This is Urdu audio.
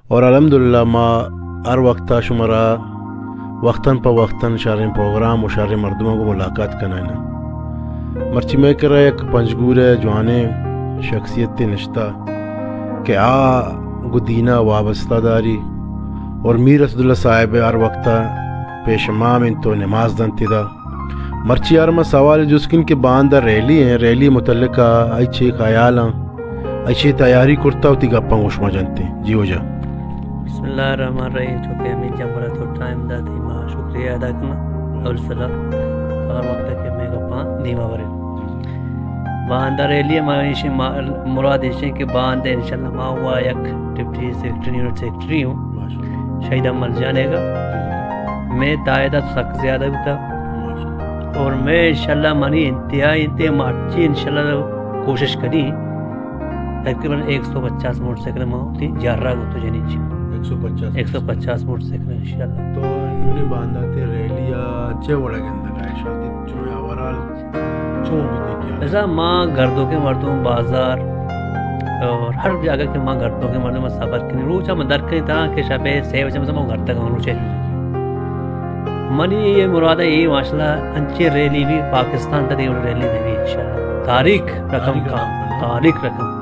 اور الحمدللہ ما ہر وقت شمرا وقتاً پا وقتاً شاریں پروگرام و شاریں مردموں کو ملاقات کرنا ہے مرچی میں کرا ایک پنجگور ہے جوانے شخصیت نشتہ کہ گدینہ وابستہ داری اور میر اسد اللہ صاحب ہر وقتا پیش امام ان تو نماز دن تدا مرچی آرما سوال جسکن کے باندہ ریلی ہیں ریلی متعلقہ ایچے خیال ہیں ایچے تیاری کرتا ہوتی گپاں گوشما جانتے ہیں جی ہو جا بسم اللہ الرحمن الرحیم چونکہ ہمیں جمعہ تو ٹائم دا تھی ماں شکریہ ادا کرنا اور صلاح ہر وقت کہ میں گپاں دیما برے باندہ ریلی مراد ایشیں کہ باندہ انشاءاللہ ماں ہوا یک ڈپٹی سیکٹری یونٹ سیکٹری ہوں شہید عمل جانے گا میں تائیدہ سخت زیادہ ہوتا اور میں انشاءاللہ منی انتہائی مارچی انشاءاللہ کوشش کری تقریباً 150 موٹر سائیکل میں ہوتی جارہ گو تو جنی چی 150 موٹر سائیکل انشاءاللہ تو انہوں نے باندھا تھے ریلیا چے وڑا گندہ گائے شادی چوئے آورال چون بھی دیکھیا ایسا ماں گردوں کے مردوں بازار اور ہر جگہ کے ماں گردوں کے مردوں میں سفر کنی روچا میں درکیں تا کہ شبہ سی وجہ میں گھر تک روچے منی یہ مراد ہے یہ ماشاءاللہ انچے ریلی بھی پاکستان تک ریلی نہیں بھی انشاءاللہ تاریخ رقم کا تاریخ رقم